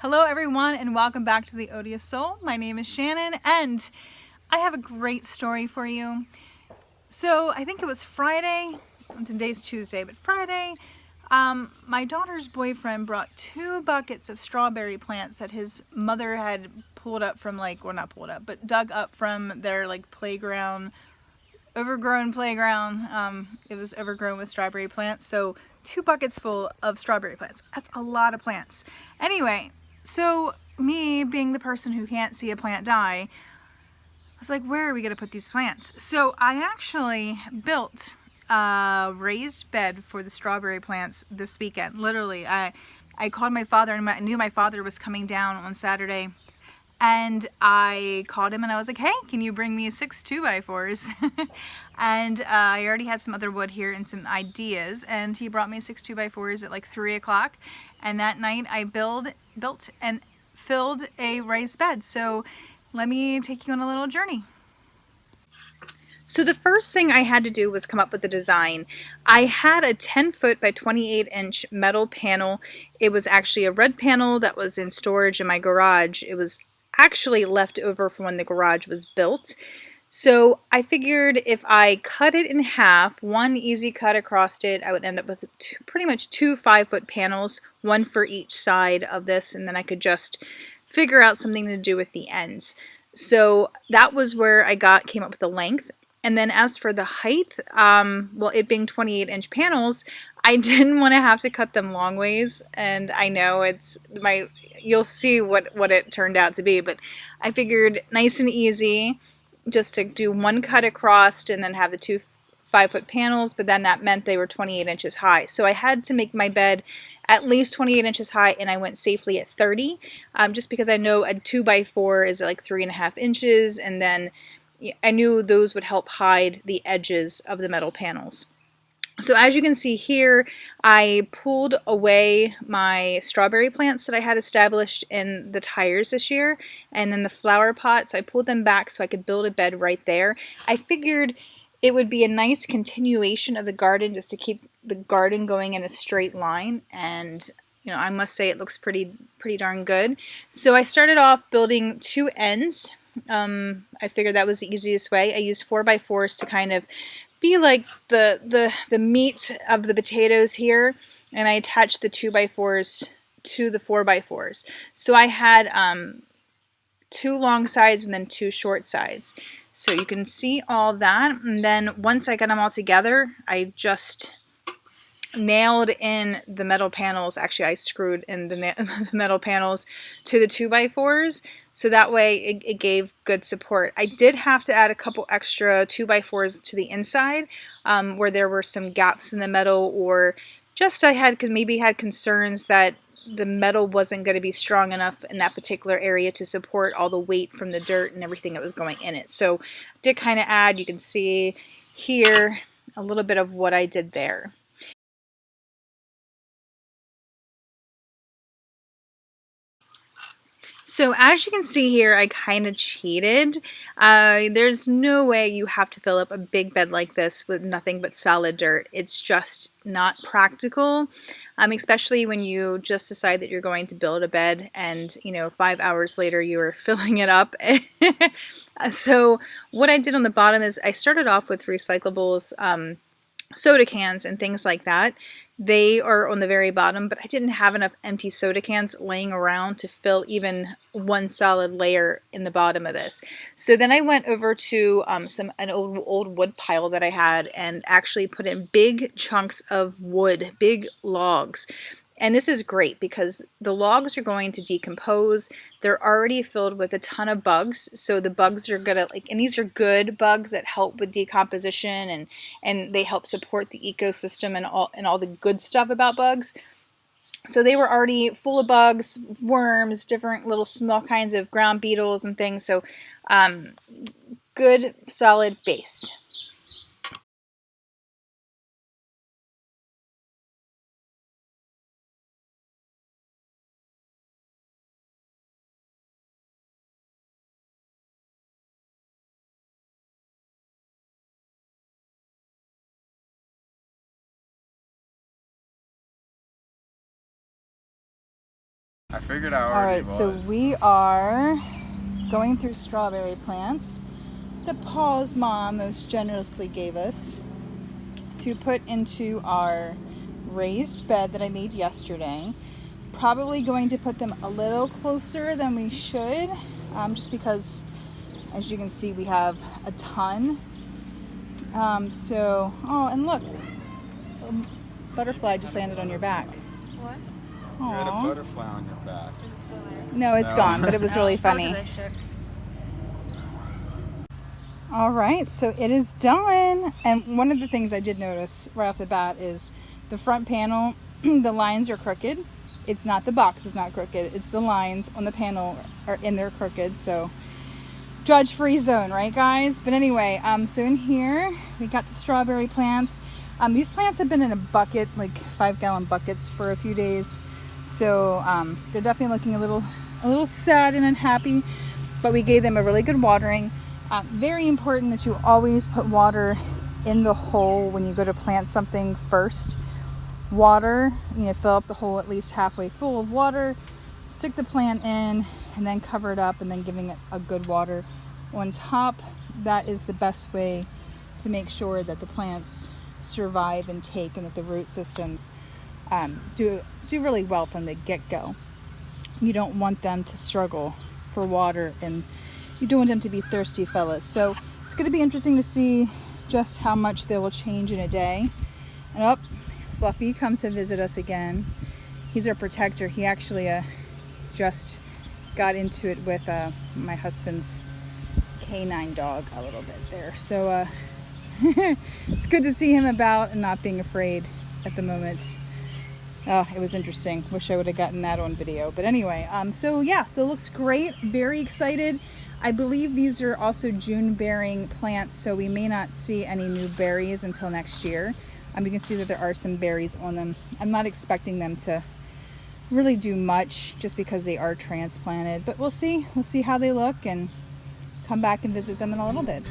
Hello everyone and welcome back to the Odious Soul. My name is Shannon and I have a great story for you. So I think it was Friday, today's Tuesday, but Friday, my daughter's boyfriend brought 2 buckets of strawberry plants that his mother had pulled up from not pulled up, but dug up from their playground, overgrown playground. It was overgrown with strawberry plants. So 2 buckets full of strawberry plants. That's a lot of plants. Anyway, so me being the person who can't see a plant die, I was like, where are we going to put these plants? So I actually built a raised bed for the strawberry plants this weekend. Literally, I called my father and I knew my father was coming down on Saturday. And I called him and I was like, hey, can you bring me 6 2x4s? And I already had some other wood here and some ideas. And he brought me 6 2x4s at like 3 o'clock. And that night I built and filled a raised bed. So let me take you on a little journey. So the first thing I had to do was come up with the design. I had a 10-foot by 28-inch metal panel. It was actually a red panel that was in storage in my garage. It was actually left over from when the garage was built. So I figured if I cut it in half, one easy cut across it, I would end up with pretty much 2 5-foot panels, one for each side of this, and then I could just figure out something to do with the ends. So that was where I came up with the length. And then as for the height, well, it being 28-inch panels, I didn't want to have to cut them long ways. And I know you'll see what it turned out to be, but I figured nice and easy just to do one cut across and then have the 2 5-foot panels, but then that meant they were 28 inches high. So I had to make my bed at least 28 inches high, and I went safely at 30, just because I know a 2x4 is like 3.5 inches, and then I knew those would help hide the edges of the metal panels. So as you can see here, I pulled away my strawberry plants that I had established in the tires this year, and then the flower pots, I pulled them back so I could build a bed right there. I figured it would be a nice continuation of the garden just to keep the garden going in a straight line, and I must say it looks pretty darn good. So I started off building 2 ends. I figured that was the easiest way. I used 4x4s to kind of be like the meat of the potatoes here, and I attached the 2x4s to the 4x4s. So I had 2 long sides and then 2 short sides. So you can see all that, and then once I got them all together, I just nailed in the metal panels. Actually, I screwed in the metal panels to the 2x4s, so that way it gave good support. I did have to add a couple extra 2x4s to the inside, where there were some gaps in the metal, or just I had maybe had concerns that the metal wasn't going to be strong enough in that particular area to support all the weight from the dirt and everything that was going in it. So I did kind of add, you can see here, a little bit of what I did there. So as you can see here, I kind of cheated. There's no way you have to fill up a big bed like this with nothing but solid dirt. It's just not practical, especially when you just decide that you're going to build a bed and, 5 hours later you're filling it up. So what I did on the bottom is I started off with recyclables, soda cans and things like that. They are on the very bottom, but I didn't have enough empty soda cans laying around to fill even one solid layer in the bottom of this. So then I went over to an old wood pile that I had and actually put in big chunks of wood, big logs. And this is great because the logs are going to decompose. They're already filled with a ton of bugs. So the bugs are gonna and these are good bugs that help with decomposition and they help support the ecosystem and all the good stuff about bugs. So they were already full of bugs, worms, different little small kinds of ground beetles and things. So good solid base. I figured I All already right, was. so we are going through strawberry plants that Paul's mom most generously gave us to put into our raised bed that I made yesterday. Probably going to put them a little closer than we should, just because, as you can see, we have a ton. Oh, and look, a butterfly just landed on your back. What? You had a Aww. butterfly on your back. Is it still there? No, it's No. gone, but it was really funny. Oh, 'cause I shook. All right, so it is done. And one of the things I did notice right off the bat is the front panel, the lines are crooked. It's not the box is not crooked. It's the lines on the panel are in there crooked. So judge-free zone, right guys? But anyway, so in here we got the strawberry plants. These plants have been in a bucket, like 5-gallon buckets for a few days. So they're definitely looking a little sad and unhappy, but we gave them a really good watering. Very important that you always put water in the hole when you go to plant something first. Water, fill up the hole at least halfway full of water, stick the plant in, and then cover it up, and then giving it a good water on top. That is the best way to make sure that the plants survive and take, and that the root systems do really well from the get-go. You don't want them to struggle for water, and you don't want them to be thirsty fellas. So it's going to be interesting to see just how much they will change in a day. And Fluffy come to visit us again. He's our protector. He actually just got into it with my husband's canine dog a little bit there. So it's good to see him about and not being afraid at the moment. Oh, it was interesting. Wish I would have gotten that on video. But anyway, so it looks great. Very excited. I believe these are also June bearing plants, so we may not see any new berries until next year. You can see that there are some berries on them. I'm not expecting them to really do much just because they are transplanted, but we'll see. We'll see how they look and come back and visit them in a little bit.